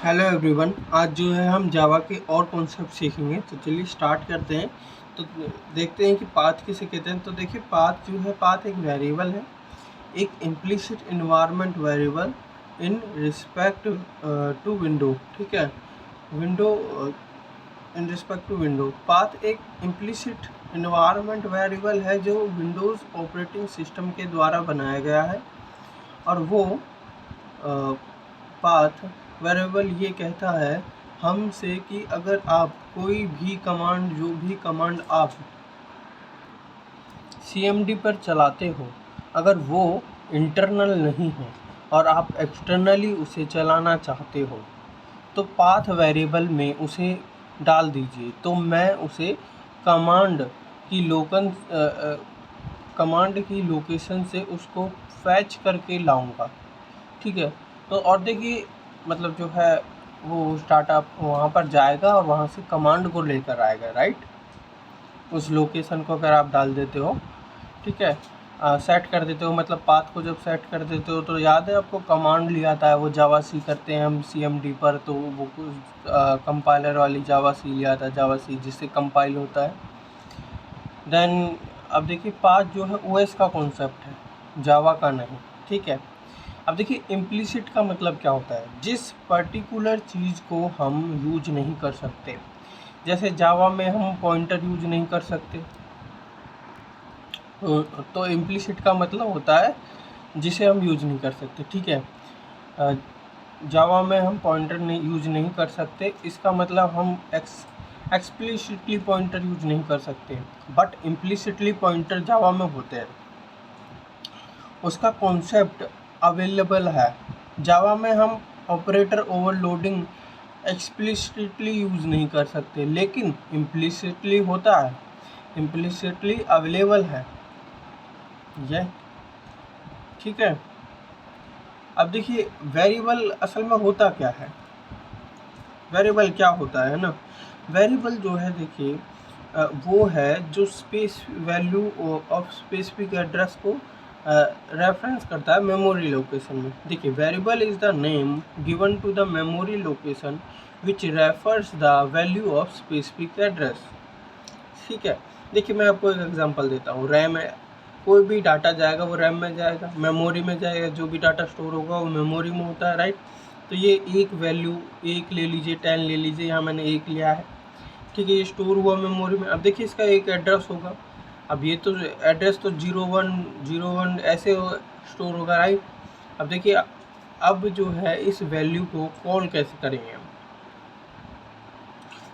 Hello everyone. आज जो है हम जावा के और कॉन्सेप्ट सीखेंगे। तो चलिए स्टार्ट करते हैं। तो देखते हैं कि पाथ किसे कहते हैं। तो देखिए पाथ जो है, पाथ एक वेरिएबल है, एक implicit environment variable in respect to window. ठीक है, window in respect to window. Path एक इम्प्लिसिट इन्वायरमेंट वेरिएबल है जो विंडोज़ ऑपरेटिंग सिस्टम के द्वारा बनाया गया है, और वो पाथ वेरिएबल ये कहता है हमसे कि अगर आप कोई भी कमांड, जो भी कमांड आप CMD पर चलाते हो, अगर वो इंटरनल नहीं है और आप एक्सटर्नली उसे चलाना चाहते हो, तो पाथ वेरिएबल में उसे डाल दीजिए। तो मैं उसे कमांड की लोकेशन से उसको फैच करके लाऊंगा। ठीक है, तो और देखिए मतलब जो है वो स्टार्टअप वहाँ पर जाएगा और वहाँ से कमांड को लेकर आएगा, राइट। उस लोकेशन को अगर आप डाल देते हो, ठीक है, सेट कर देते हो, मतलब पाथ को जब सेट कर देते हो, तो याद है आपको कमांड लिया था वो जावा सी करते हैं हम CMD पर, तो वो कंपाइलर वाली जावा सी लिया था, जावा सी जिससे कंपाइल होता है। देन अब देखिए पाथ जो है OS का कॉन्सेप्ट है, जावा का नहीं। ठीक है, अब देखिए इम्प्लिसिट का मतलब क्या होता है, जिस पर्टिकुलर चीज़ को हम यूज नहीं कर सकते। जैसे जावा में हम पॉइंटर यूज नहीं कर सकते, तो इम्प्लिसिट का मतलब होता है जिसे हम यूज नहीं कर सकते। ठीक है, जावा में हम पॉइंटर नहीं यूज नहीं कर सकते, इसका मतलब हम एक्सप्लिसिटली पॉइंटर यूज नहीं कर सकते, बट इम्प्लिसिटली पॉइंटर जावा में होते हैं। उसका कॉन्सेप्ट अवेलेबल है जावा में। हम ऑपरेटर ओवरलोडिंग एक्सप्लिसिटली यूज़ नहीं कर सकते, लेकिन इम्प्लिसिटली होता है, इम्प्लिसिटली अवेलेबल है ये। ठीक है, अब देखिए वेरिएबल असल में होता क्या है, वेरिएबल क्या होता है ना। वेरिएबल जो है देखिए वो है जो space value of specific address को रेफरेंस करता है मेमोरी लोकेशन में। देखिए variable is the name given to the memory location which refers the value of specific address. ठीक है, देखिए मैं आपको एक एग्जांपल देता हूँ। रैम है, कोई भी डाटा जाएगा वो रैम में जाएगा, मेमोरी में जाएगा, जो भी डाटा स्टोर होगा वो मेमोरी में होता है, राइट। तो ये एक वैल्यू, एक ले लीजिए, 10 ले लीजिए, यहाँ मैंने एक लिया है। ठीक है, ये स्टोर हुआ मेमोरी में। अब देखिए इसका एक एड्रेस होगा, अब ये तो एड्रेस तो 0101 ऐसे स्टोर होगा, राइट। अब देखिए अब जो है इस वैल्यू को कॉल कैसे करेंगे हम।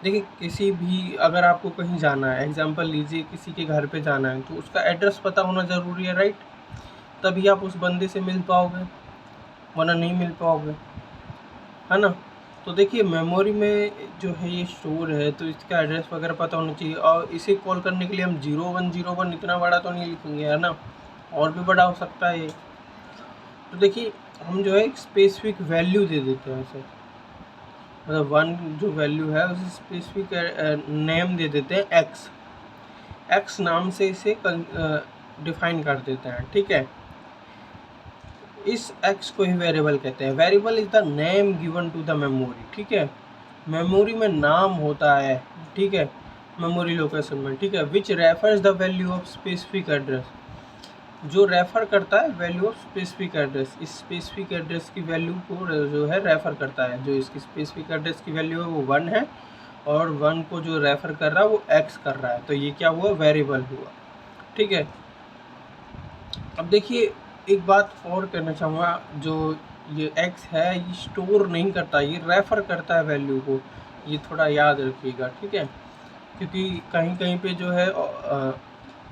देखिए किसी भी, अगर आपको कहीं जाना है, एग्जांपल लीजिए किसी के घर पे जाना है, तो उसका एड्रेस पता होना ज़रूरी है, राइट। तभी आप उस बंदे से मिल पाओगे, वरना नहीं मिल पाओगे, है ना। तो देखिए मेमोरी में जो है ये स्टोर है, तो इसका एड्रेस वगैरह पता होना चाहिए। और इसे कॉल करने के लिए हम 0101 इतना बड़ा तो नहीं लिखेंगे, है ना, और भी बड़ा हो सकता है ये। तो देखिए हम जो है एक स्पेसिफिक वैल्यू दे देते हैं इसे, मतलब 1 जो वैल्यू है उसे स्पेसिफिक नेम दे देते हैं, एक्स नाम से इसे डिफाइन कर देते हैं। ठीक है, इस एक्स को ही वेरिएबल कहते हैं। Variable is the name given to the memory. ठीक है, मेमोरी में नाम होता है, ठीक है, मेमोरी लोकेशन में। ठीक है, विच refers the value of specific address, जो रेफर करता है वैल्यू ऑफ स्पेसिफिक एड्रेस। इस स्पेसिफिक एड्रेस की वैल्यू को जो है रेफर करता है। जो इसकी स्पेसिफिक एड्रेस की वैल्यू है वो 1 है, और 1 को जो रेफर कर रहा है वो x कर रहा है, तो ये क्या हुआ, वेरिएबल हुआ। ठीक है, अब देखिए एक बात और कहना चाहूँगा, जो ये x है ये स्टोर नहीं करता, ये रेफर करता है वैल्यू को, ये थोड़ा याद रखिएगा। ठीक है, क्योंकि कहीं कहीं पे जो है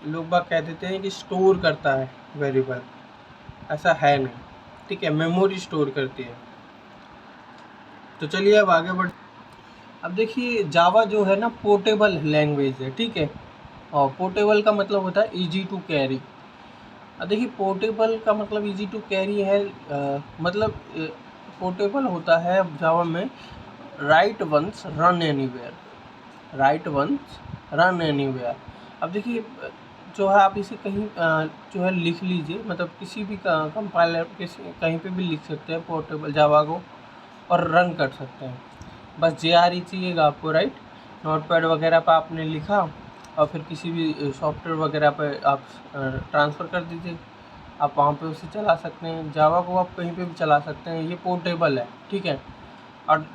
लोग बाग कह देते हैं कि स्टोर करता है वेरिएबल, ऐसा है नहीं। ठीक है, मेमोरी स्टोर करती है। तो चलिए अब आगे बढ़। अब देखिए जावा जो है ना पोर्टेबल लैंग्वेज है। ठीक है, और पोर्टेबल का मतलब होता है इजी टू कैरी। अब देखिए पोर्टेबल का मतलब इजी टू कैरी है, मतलब पोर्टेबल होता है जावा में write once run anywhere, write once run anywhere. अब देखिए जो है आप इसे कहीं जो है लिख लीजिए, मतलब किसी भी कंपाइलर किसी कहीं पे भी लिख सकते हैं पोर्टेबल जावा को। और रन कर सकते हैं। बस JRE चाहिएगा आपको, राइट। नोटपैड वगैरह पर आपने लिखा और फिर किसी भी सॉफ्टवेयर वगैरह पर आप ट्रांसफ़र कर दीजिए, आप वहाँ पे उसे चला सकते हैं। जावा को आप कहीं पे भी चला सकते हैं, ये पोर्टेबल है, ठीक है। और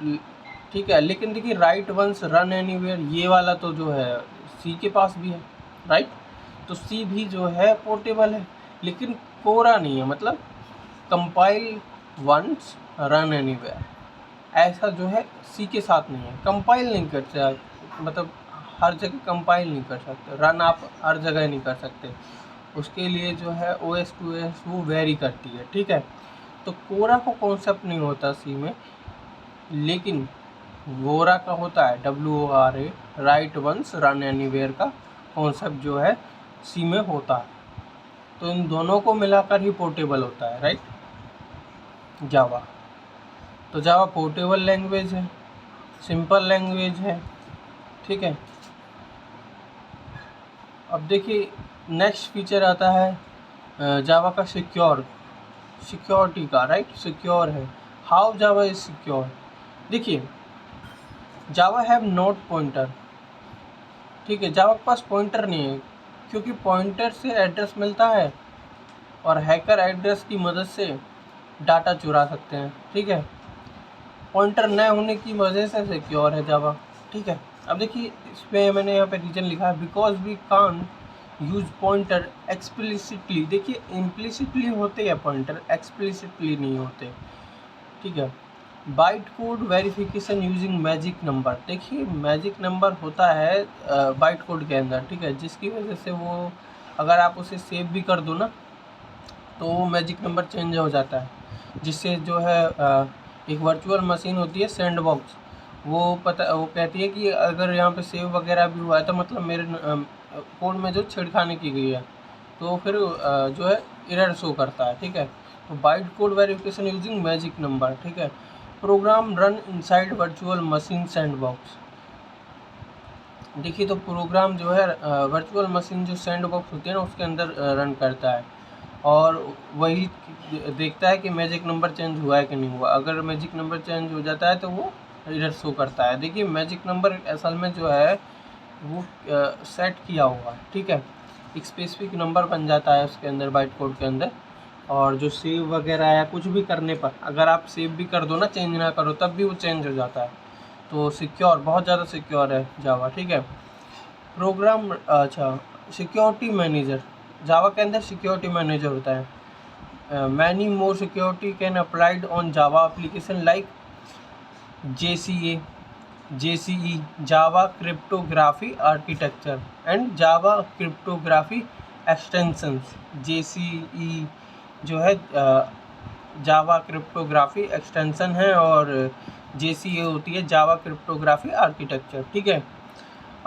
ठीक है, लेकिन देखिए राइट वंस रन एनीवेयर ये वाला तो जो है सी के पास भी है, राइट। तो सी भी जो है पोर्टेबल है, लेकिन कोरा नहीं है, मतलब कंपाइल वंस रन एनीवेयर ऐसा जो है सी के साथ नहीं है। कंपाइल नहीं कर सकते, मतलब हर जगह कंपाइल नहीं कर सकते, रन आप हर जगह नहीं कर सकते, उसके लिए जो है OS to OS वो वेरी करती है, ठीक है। तो कोरा का कॉन्सेप्ट नहीं होता सी में, लेकिन वोरा का होता है, WORA, write once run anywhere का कॉन्सेप्ट जो है सी में होता है। तो इन दोनों को मिलाकर ही पोर्टेबल होता है, राइट, जावा। तो जावा पोर्टेबल लैंग्वेज है, सिंपल लैंग्वेज है, ठीक है। अब देखिए नेक्स्ट फीचर आता है जावा का सिक्योरिटी का, राइट। सिक्योर है, हाउ जावा इज सिक्योर। देखिए जावा हैव नॉट पॉइंटर, ठीक है। जावा के पास पॉइंटर नहीं है, क्योंकि पॉइंटर से एड्रेस मिलता है और हैकर एड्रेस की मदद से डाटा चुरा सकते हैं, ठीक है। पॉइंटर न होने की वजह से सिक्योर है जावा, ठीक है। अब देखिए इसमें मैंने यहाँ पे रीजन लिखा है, because we can use pointer explicitly. देखिए इम्प्लिसिटली होते हैं पॉइंटर, एक्सप्लिसिटली नहीं होते, ठीक है। Byte code verification using magic number. देखिए मैजिक नंबर होता है बाइट कोड के अंदर, ठीक है, जिसकी वजह से वो अगर आप उसे सेव भी कर दो ना तो वो मैजिक नंबर चेंज हो जाता है, जिससे जो है एक वर्चुअल मशीन होती है सैंडबॉक्स, वो कहती है कि अगर यहाँ पे सेव वगैरह भी हुआ है तो मतलब मेरे कोड में जो छेड़खानी की गई है, तो फिर जो है एरर शो करता है, ठीक है। तो bite code verification using magic number, ठीक है। Program run inside virtual machine sandbox. देखिए तो प्रोग्राम जो है वर्चुअल मशीन जो सैंडबॉक्स होती है ना उसके अंदर रन करता है, और वही देखता है कि मैजिक नंबर चेंज हुआ है कि नहीं हुआ। अगर मैजिक नंबर चेंज हो जाता है तो वो एरर शो करता है। देखिए मैजिक नंबर असल में जो है वो सेट किया हुआ है, ठीक है, एक स्पेसिफिक नंबर बन जाता है उसके अंदर, बाइट कोड के अंदर। और जो सेव वगैरह या कुछ भी करने पर, अगर आप सेव भी कर दो ना, चेंज ना करो, तब भी वो चेंज हो जाता है। तो सिक्योर, बहुत ज़्यादा सिक्योर है जावा, ठीक है। प्रोग्राम अच्छा सिक्योरिटी मैनेजर, जावा के अंदर सिक्योरिटी मैनेजर होता है। Many more security can applied on Java application like JCE Java cryptography architecture and Java cryptography extensions. JCE जो है जावा क्रिप्टोग्राफी एक्सटेंशन है, और JCE होती है जावा क्रिप्टोग्राफी आर्किटेक्चर, ठीक है।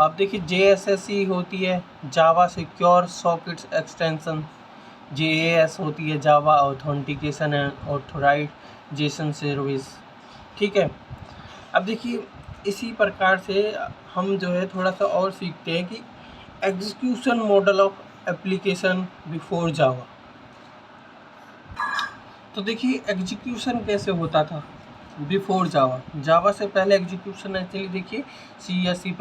अब देखिए JSSE होती है जावा सिक्योर सॉकेट्स एक्सटेंशन। JAS होती है जावा ऑथेंटिकेशन एंड ऑथराइजेशन सर्विस, ठीक है। अब देखिए इसी प्रकार से हम जो है थोड़ा सा और सीखते हैं कि execution model of application before Java. तो देखिए एग्जीक्यूशन कैसे होता था बिफोर जावा, जावा से पहले एग्जीक्यूशन एक्चुअली देखिए सी या C++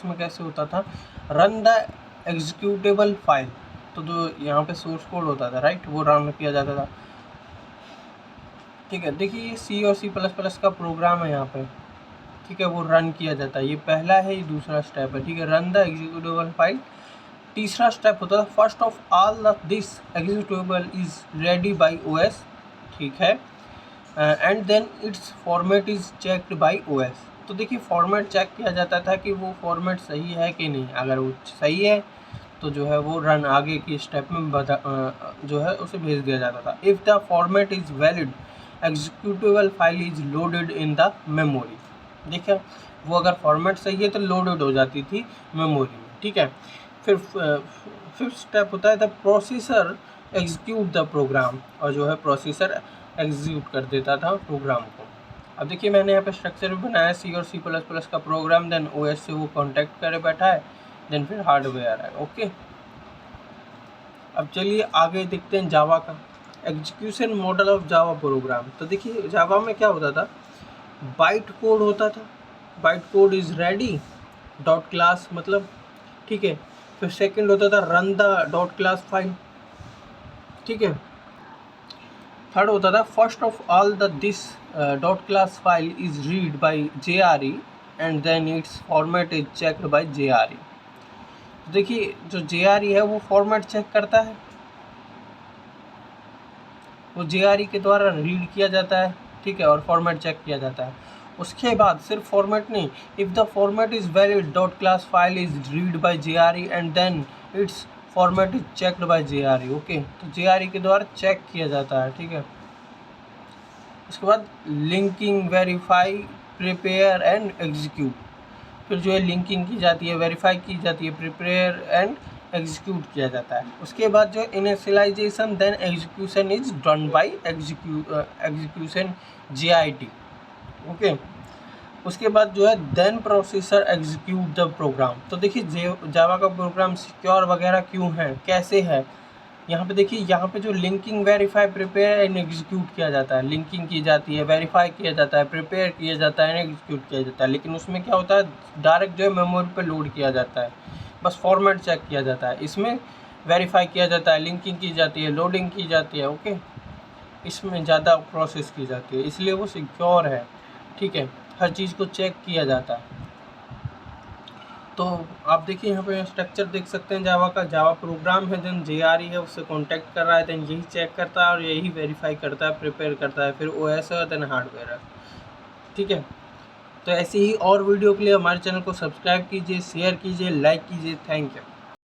में कैसे होता था। रन द एग्जीक्यूटेबल फाइल, तो जो यहाँ पे सोर्स कोड होता था, राइट, वो रन किया जाता था, ठीक है। देखिए ये C और C++ का प्रोग्राम है यहाँ पे, ठीक है, वो रन किया जाता है। ये पहला है, ये दूसरा स्टेप है, ठीक है, रन द एग्जीक्यूटेबल फाइल। तीसरा स्टेप होता है first of all this executable is ready by OS, ठीक है, and then its format is checked by OS। तो देखिए फॉर्मेट चेक किया जाता था कि वो फॉर्मेट सही है कि नहीं, अगर वो सही है तो जो है वो रन आगे की स्टेप में जो है उसे भेज दिया जाता था। If the format is valid executable file is loaded in the memory. देखिए वो अगर फॉर्मेट सही है तो लोडेड हो जाती थी मेमोरी में, ठीक है। फिर फिफ्थ स्टेप होता है the processor execute the program, और जो है प्रोसेसर एग्जीक्यूट कर देता था प्रोग्राम को। अब देखिए मैंने यहाँ पे स्ट्रक्चर भी बनाया C और C++ का प्रोग्राम, देन OS से वो कॉन्टैक्ट करे बैठा है, देन फिर हार्डवेयर है, ओके। अब चलिए आगे देखते हैं जावा का execution model of Java program. तो देखिए जावा में क्या होता था, बाइट कोड होता था, byte code is ready dot class मतलब, ठीक है। फिर सेकंड होता था run the dot class file, ठीक है। थर्ड होता था first of all the this dot class file is read by JRE and then its format is checked by JRE। देखिए जो JRE है वो फॉर्मेट चेक करता है, वो JRE के द्वारा रीड किया जाता है, ठीक है, और फॉर्मेट चेक किया जाता है। उसके बाद सिर्फ फॉर्मेट नहीं, if the format is valid dot class file is read by JRE and then its format is checked by JRE। Okay, तो JRE के द्वारा चेक किया जाता है, ठीक है। उसके बाद linking, verify, prepare and execute, फिर जो है लिंकिंग की जाती है, वेरीफाई की जाती है, प्रिपेयर एंड एग्जीक्यूट किया जाता है। उसके बाद जो initialization then execution is done by execution JIT। Okay, उसके बाद जो है then processor execute the program. तो देखिए जावा का प्रोग्राम सिक्योर वगैरह क्यों है, कैसे है, यहाँ पे देखिए, यहाँ पे जो linking, verify, prepare and execute किया जाता है, लिंकिंग की जाती है, वेरीफाई किया जाता है, प्रिपेयर किया जाता है, एग्जीक्यूट किया जाता है। लेकिन उसमें क्या होता है, डायरेक्ट जो है मेमोरी पे लोड किया जाता है, बस फॉर्मेट चेक किया जाता है। इसमें वेरीफाई किया जाता है, लिंकिंग की जाती है, लोडिंग की जाती है। ओके, इसमें ज़्यादा प्रोसेस की जाती है, इसलिए वो सिक्योर है, ठीक है, हर चीज़ को चेक किया जाता है। तो आप देखिए यहाँ पे स्ट्रक्चर देख सकते हैं जावा का, जावा प्रोग्राम है, देन JRE है, उससे कांटेक्ट कर रहा है, देन यही चेक करता है और यही वेरीफाई करता है, प्रिपेयर करता है, फिर OS है, देन हार्डवेयर है, ठीक है। तो ऐसे ही और वीडियो के लिए हमारे चैनल को सब्सक्राइब कीजिए, शेयर कीजिए, लाइक कीजिए। Thank you.